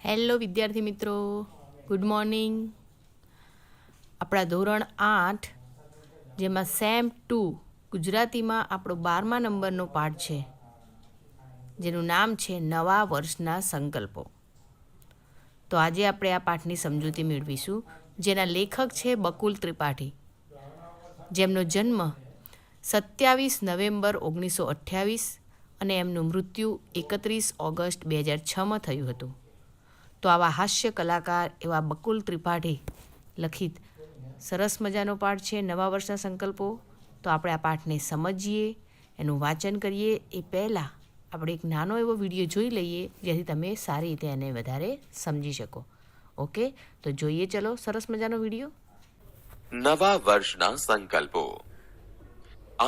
Hello વિદ્યાર્થી મિત્રો, good morning. આપણા ધોરણ 8 જેમાં સેમ 2 ગુજરાતીમાં આપણો 12મા નંબરનો પાઠ છે, જેનું નામ છે નવા વર્ષના સંકલ્પો. તો આજે આપણે આ પાઠની સમજૂતી મેળવીશું, જેના લેખક છે બકુલ ત્રિપાઠી, જેમનો જન્મ 27 નવેમ્બર 1928 અને એમનું મૃત્યુ 31 ઓગસ્ટ 2006માં થયું હતું. તો આવા હાસ્ય કલાકાર એવા બકુલ ત્રિપાઠી લખિત સરસ મજાનો પાઠ છે નવા વર્ષના સંકલ્પો. તો આપણે આ પાઠને સમજીએ, એનું વાંચન કરીએ એ પહેલાં આપણે એક નાનો એવો વિડીયો જોઈ લઈએ, જેથી તમે સારી રીતે એને વધારે સમજી શકો. ઓકે, તો જોઈએ ચલો સરસ મજાનો વિડીયો. નવા વર્ષના સંકલ્પો.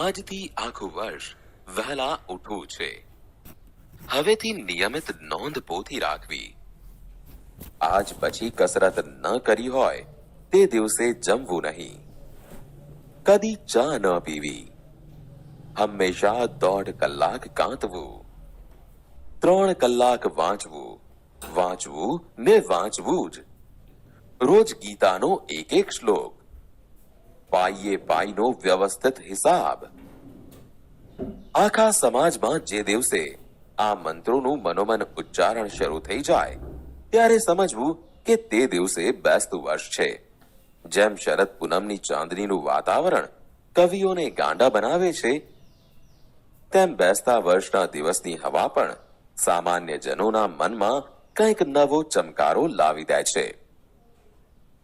આજથી આખું વર્ષ વહેલા ઉઠવું છે. હવેથી નિયમિત નોંધ પોથી રાખવી. આજ પછી કસરત ન કરી હોય તે દિવસે જમવું નહીં. કદી ચા ન પીવી. હંમેશા 1.5 કલાક કાંતવું. 3 કલાક વાંચવું ને વાંચવું જ. રોજ ગીતાનો એક શ્લોક. પાઈએ પાઈનો વ્યવસ્થિત હિસાબ. આખા સમાજમાં જે દિવસે આ મંત્રોનું મનોમન ઉચ્ચારણ શરૂ થઈ જાય ત્યારે સમજવું કે તે દિવસે બેસતું વર્ષ છે. જેમ શરદ પૂનમની ચાંદનીનું વાતાવરણ કવિઓને ગાંડા બનાવે છે, તેમ બેસતા વર્ષના દિવસની હવા પણ સામાન્ય જનોના મનમાં કંઈક નવો ચમકારો લાવી દે છે.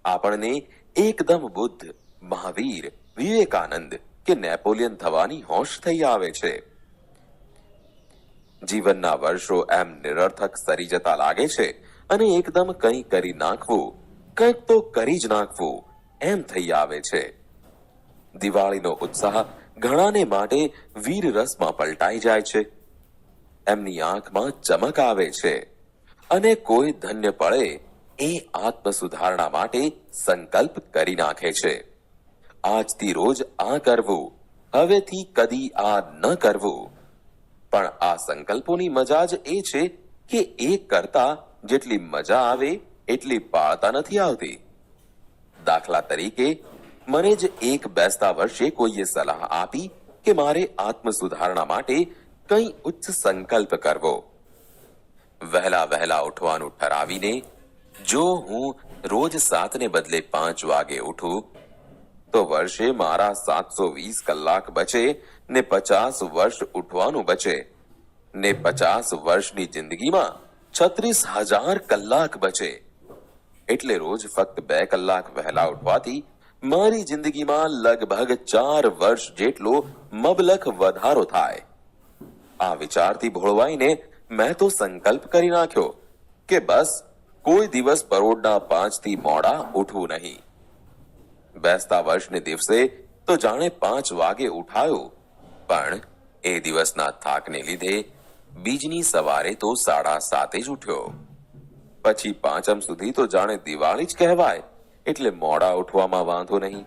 આપણને એકદમ બુદ્ધ, મહાવીર, વિવેકાનંદ કે નેપોલિયન થવાની હોશ થઈ આવે છે. જીવનના વર્ષો એમ નિરર્થક સરી જતા લાગે છે અને એકદમ કંઈ કરી નાખવું, કંઈક તો કરી જ નાખવું એમ થઈ આવે છે. દિવાળીનો ઉત્સાહ ઘણાને માટે વીર રસમાં પલટાઈ જાય છે. એમની આંખમાં ચમક આવે છે અને કોઈ ધન્ય પડે એ આત્મ સુધારણા માટે સંકલ્પ કરી નાખે છે. આજથી રોજ આ કરવું, હવેથી કદી આ ન કરવું. પણ આ સંકલ્પોની મજા જ એ છે કે એક કરતા જેટલી મજા આવે એટલી પાળતા નથી આવતી. દાખલા તરીકે મને જ એક બેસતા વર્ષે કોઈએ સલાહ આપી કે મારે આત્મ સુધારણા માટે કંઈ ઉચ્ચ સંકલ્પ કરવો. વહેલા ઉઠવાનું ઠરાવીને જો હું રોજ 7 ને બદલે 5 વાગે ઉઠું તો વર્ષે મારા 720 કલાક બચે ને 50 વર્ષ ઉઠવાનું બચે ને 50 વર્ષની જિંદગીમાં 36,000 કલાક બચે. એટલે રોજ ફક્ત 2 કલાક વહેલા ઉઠવાથી મારી જિંદગીમાં લગભગ 4 વર્ષ જેટલો મબલખ વધારો થાય. આ વિચારથી ભોળવાઈને મેં તો સંકલ્પ કરી નાખ્યો કે બસ કોઈ દિવસ પરોઢના 5 થી મોડા ઉઠવું નહીં. બેસતા વર્ષને દિવસે તો જાણે 5 વાગે ઉઠાયો, પણ એ દિવસના થાકને લીધે બીજની સવારે તો 7:30 જ ઉઠ્યો. પછી પાંચમ સુધી તો જાણે દિવાળી જ કહેવાય, એટલે મોડા ઉઠવામાં વાંધો નહીં.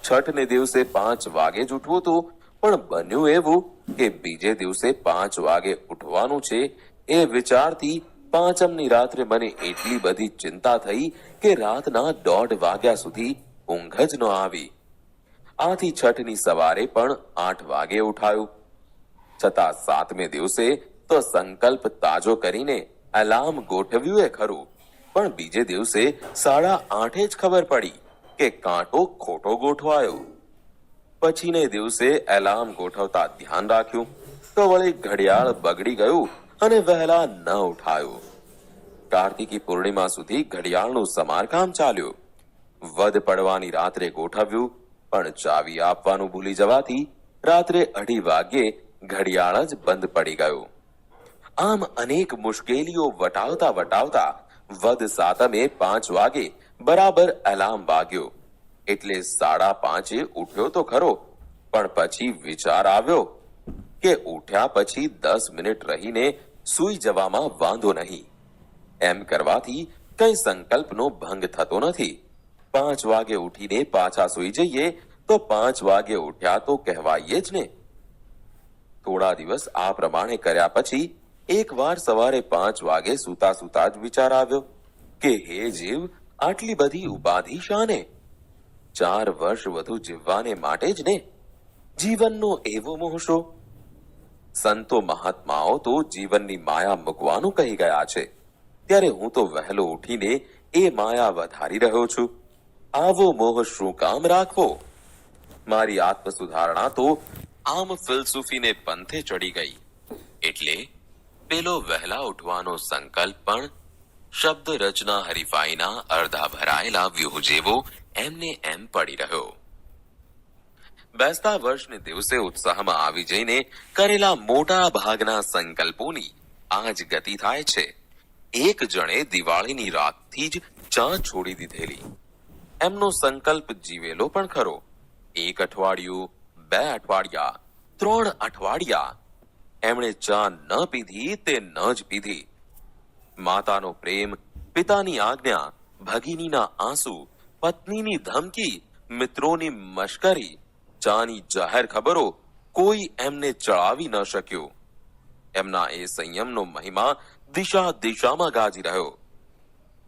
છઠને દિવસે 5 વાગે જ ઉઠવું તો પણ બન્યું એવું કે બીજે દિવસે 5 વાગે ઉઠવાનું છે એ વિચારથી પાંચમની રાત્રે મને એટલી બધી ચિંતા થઈ કે રાતના 1:30 વાગ્યા સુધી ઊંઘ જ ન આવી. આથી છઠની સવારે પણ 8 વાગે ઉઠાયું. છતાં 7મે દિવસે તો સંકલ્પ તાજો કરીને એલાર્મ ગોઠવ્યું એ ખરું, પણ બીજે દિવસે 8:30 જ ખબર પડી કે કાંટો ખોટો ગોઠવાયો. પછીને દિવસે એલાર્મ ગોઠવતા ધ્યાન રાખ્યું તો વળી ઘડિયાળ બગડી ગયું અને વહેલા ન ઉઠાયું. કાર્તિકી પૂર્ણિમા સુધી ઘડિયાળનું સમારકામ ચાલ્યું. વધ પડવાની રાત્રે ગોઠવ્યું, પણ ચાવી આપવાનું ભૂલી જવાથી રાત્રે 2:30 વાગ્યે ઘડિયાળ જ બંધ પડી ગયું. આમ અનેક મુશ્કેલીઓ વટાવતા વધ સાતમે 5 વાગે બરાબર એલાર્મ વાગ્યો. એટલે 5:30 ઉઠ્યો તો ખરો, પણ પછી વિચાર આવ્યો કે ઉઠ્યા પછી 10 મિનિટ રહીને સૂઈ જવામાં વાંધો નહીં. એમ કરવાથી કઈ સંકલ્પનો ભંગ થતો નથી. 5 વાગે ઉઠીને પાછા સૂઈ જઈએ તો 5 વાગે ઉઠ્યા તો કહેવાય જ ને. થોડા દિવસ આ પ્રમાણે કર્યા પછી એકવાર સવારે 5 વાગે સૂતા સૂતા જ વિચાર આવ્યો કે હે જીવ, આટલી બધી ઉપાધિ શાને? 4 વર્ષ વધુ જીવવાને માટે જ ને. જીવનનો એવો મોહ શો? સંતો મહાત્માઓ તો જીવનની માયા મૂકવાનું કહી ગયા છે, ત્યારે હું તો વહેલો ઉઠીને એ માયા વધારી રહ્યો છું. આવો મોહ શું કામ રાખવો? મારી આત્મ સુધારણા તો આમ ફિલસૂફીને પંથે ચડી ગઈ, એટલે પેલો વહેલા ઉઠવાનો સંકલ્પ પણ શબ્દ રચના હરીફાઈના અડધા ભરાયેલા વ્યૂહ જેવો એમને એમ પડી રહ્યો. બેસતા વર્ષને દિવસે ઉત્સાહમાં આવી જઈને કરેલા મોટા ભાગના સંકલ્પોની આજ ગતિ થાય છે. એક જણે દિવાળીની રાતથી જ ચા છોડી દીધેલી. એમનો સંકલ્પ જીવેલો પણ ખરો. 1 અઠવાડિયું, 2 અઠવાડિયા, 3 અઠવાડિયા એમણે ચા ન પીધી તે ન જ પીધી. માતાનો પ્રેમ, પિતાની આજ્ઞા, ભગિનીના આંસુ, પત્નીની ધમકી, મિત્રોની મશ્કરી, ચાની જાહેર ખબરો કોઈ એમને ચડાવી ન શક્યું. એમના એ સંયમનો મહિમા દિશા દિશામાં ગાજી રહ્યો.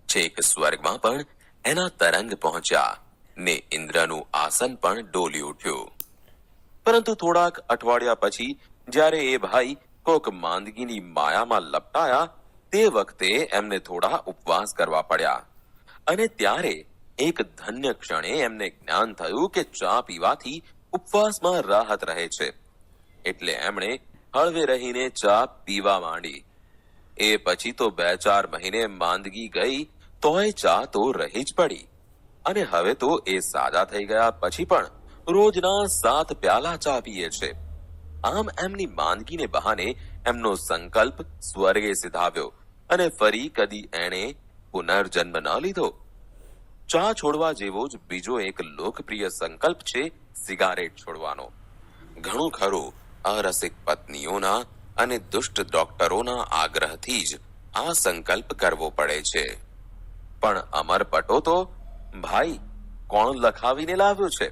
છેક સ્વર્ગમાં પણ એના તરંગ પહોંચ્યા ને ઇન્દ્રનું આસન પણ ડોલી ઉઠ્યું. પરંતુ થોડાક અઠવાડિયા પછી જ્યારે એ ભાઈ કોક માંદગીની માયામાં લપટાયા, તે વખતે એમને થોડા ઉપવાસ કરવા પડ્યા. અને ત્યારે એક ધન્ય ક્ષણે એમને જ્ઞાન થયું કે ચા પીવાથી ઉપવાસમાં રાહત રહે છે. એટલે એમણે હળવે રહીને ચા પીવા માંડી. એ પછી તો 2-4 મહિને માંદગી ગઈ તોય ચા તો રહી જ પડી. અને હવે તો એ સાજા થઈ ગયા પછી પણ રોજના 7 પ્યાલા ચા પીએ છે. આમ એમની માંદગીને બહાને એમનો સંકલ્પ સ્વર્ગે સિધાવ્યો અને ફરી કદી એણે પુનર્જન્મ ન લીધો. ચા છોડવા જેવો જ બીજો એક લોકપ્રિય સંકલ્પ છે સિગારેટ છોડવાનો. ઘણું ખરું અરસિક પત્નીઓના અને દુષ્ટ ડોક્ટરોના આગ્રહથી જ આ સંકલ્પ કરવો પડે છે. પણ અમરપટો તો ભાઈ કોણ લખાવીને લાવ્યો છે?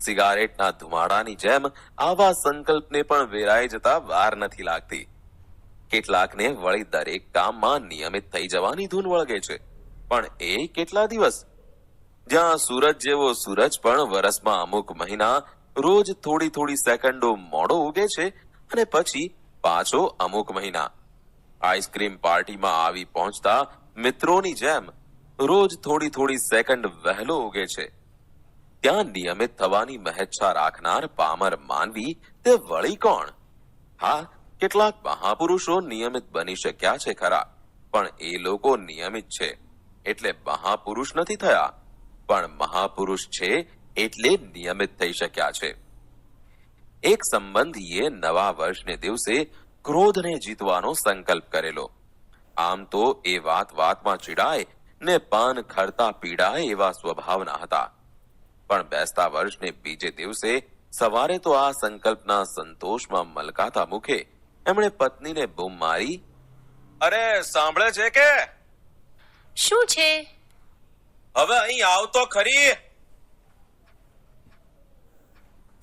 સિગારેટના ધુમાડાની જેમ આવા સંકલ્પને પણ વેરાઈ જતા વાર નથી લાગતી. કેટલાકને વળી દરેક કામમાં નિયમિત થઈ જવાની ધૂન વળગે છે, પણ એ કેટલા દિવસ? જ્યાં સૂરજ જેવો સૂરજ પણ વરસમાં અમુક મહિના રોજ થોડી સેકન્ડો મોડો ઉગે છે અને પછી પાછો અમુક મહિના આઈસ્ક્રીમ પાર્ટીમાં આવી પહોંચતા મિત્રોની જેમ રોજ થોડી સેકન્ડ વહેલો ઉગે છે. ત્યાં નિયમિત થવાની મહેચ્છા રાખનાર પામર માનવી તે વળી કોણ? હા, કેટલાક મહાપુરુષો નિયમિત બની શક્યા છે ખરા, પણ એ લોકો નિયમિત છે એટલે મહાપુરુષ નથી થયા, પણ મહાપુરુષ છે એટલે નિયમિત થઈ શક્યા છે. એક સંબંધીએ નવા વર્ષને દિવસે ક્રોધને જીતવાનો સંકલ્પ કરેલો. આમ તો એ વાતમાં ચીડાય ને પાન ખરતા પીડાય એવા સ્વભાવના હતા, પણ બેસતા વર્ષને બીજે દિવસે સવારે તો આ સંકલ્પના સંતોષમાં મલકાતા મુખે એમણે પત્નીને બૂમ મારી, અરે સાંભળે છે કે? શું છે? હવે અહીં આવતો ખરી.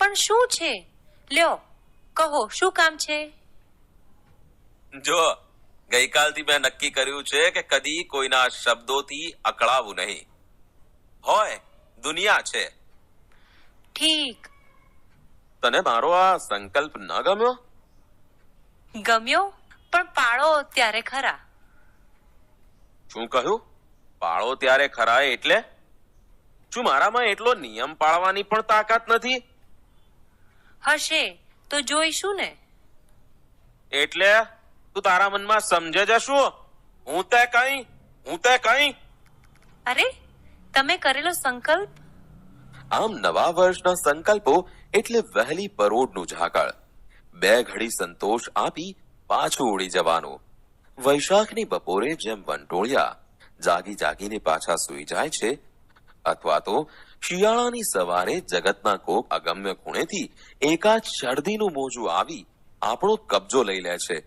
પણ શું છે? લ્યો કહો, શું કામ છે? જો ગઈકાલથી મેં નક્કી કર્યું છે કે કદી કોઈના શબ્દોથી અકળાવું નહીં. હોય દુનિયા છે. ઠીક. તને મારો આ સંકલ્પ ન ગમ્યો? ગમ્યો, પણ પાળો ત્યારે ખરા. શું કહ્યું? પાળો ત્યારે ખરા એટલે? શું મારામાં એટલો નિયમ પાળવાની પણ તાકાત નથી? હશે તો જોઈશું ને. એટલે તું તારા મનમાં સમજે જ શું? હું તે કઈ. અરે, તમે કરેલો સંકલ્પ. આમ નવા વર્ષના સંકલ્પો એટલે વહેલી પરોઢનું ઝાકળ. 2 ઘડી સંતોષ આપી પાછું ઉડી જવાનું. વૈશાખની બપોરે જેમ વંટોળિયા જાગીને પાછા સૂઈ જાય છે, અથવા તો શિયાળાની સવારે જગતના કોક અગમ્ય ખૂણેથી એકાદ શરદીનું મોજું આવી આપણો કબજો લઈ લે છે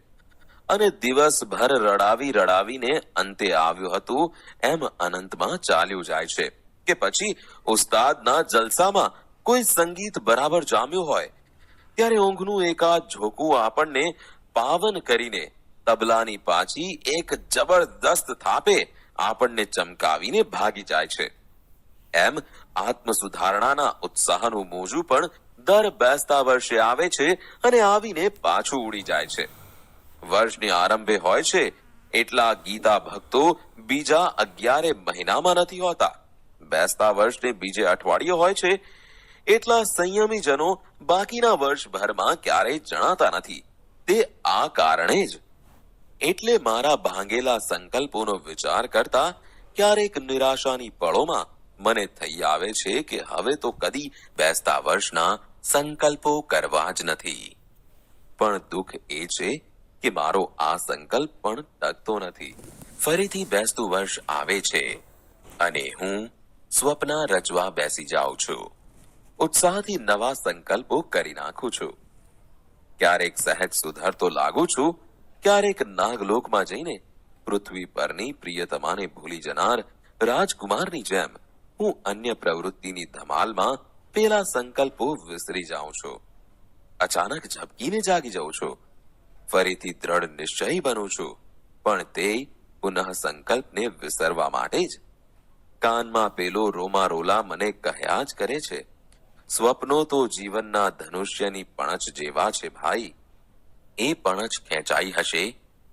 અને દિવસભર રડાવીને અંતે આવ્યું હતું એમ અનંતમાં ચાલ્યું જાય છે. કે પછી ઉસ્તાદના જલસામાં કોઈ સંગીત બરાબર જામ્યું હોય ત્યારે ઊંઘનું એકાદ ઝોકું આપણને પાવન કરીને તબલાની પાછી એક જબરદસ્ત થાપે આપણને ચમકાવીને ભાગી જાય છે. એમ આત્મ સુધારણાના ઉત્સાહનું મોજું પણ દર બેસતા વર્ષે આવે છે અને આવીને પાછું ઉડી જાય છે. વર્ષની આરંભે હોય છે એટલા ગીતા ભક્તો બીજા 11 મહિનામાં નથી હોતા. બેસતા વર્ષને બીજે અઠવાડિયે હોય છે એટલા સંયમી જનો બાકીના વર્ષભરમાં ક્યારેય જણાતા નથી. તે આ કારણે જ. એટલે મારા ભાંગેલા સંકલ્પોનો વિચાર કરતા ક્યારેક નિરાશાની પળોમાં મને થઈ આવે છે કે હવે તો કદી બેસતા વર્ષના સંકલ્પો કરવા જ નથી. પણ દુઃખ એ છે કે મારો આ સંકલ્પ પણ ટકતો નથી. ફરીથી બેસતું વર્ષ આવે છે અને હું સ્વપ્ન રચવા બેસી જાઉં છું. ઉત્સાહથી નવા સંકલ્પો કરી નાખું છું. ક્યારેક સહેજ સુધરતો લાગુ છું, ક્યારેક નાગલોકમાં જઈને પૃથ્વી પરની પ્રિયતમાને ભૂલી જનાર રાજકુમારની જેમ હું અન્ય પ્રવૃત્તિની ધમાલમાં પેલા સંકલ્પો વિસરી જાઉં છું. અચાનક ઝબકીને જાગી જાઉં છું. ફરીથી દ્રઢ નિશ્ચયી બનું છું, પણ તે પુનઃ સંકલ્પને વિસરવા માટે જ. કાનમાં પેલો રોમારોલા મને કહ્યા જ કરે છે, સ્વપ્નો તો જીવનના ધનુષ્યની પણછ જેવા છે ભાઈ. એ પણછ ખેંચાઈ હશે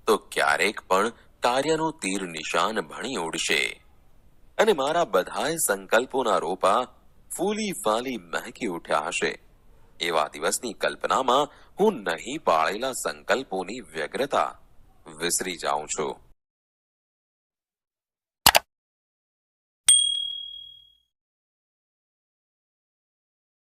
તો ક્યારેક પણ કાર્યનું તીર નિશાન ભણી ઉડશે અને મારા બધાય સંકલ્પોના રોપા ફૂલી ફાલી મહેકી ઉઠ્યા હશે. એવા દિવસની કલ્પનામાં હું નહીં પાળેલા સંકલ્પોની વ્યગ્રતા વિસરી જાઉં છું.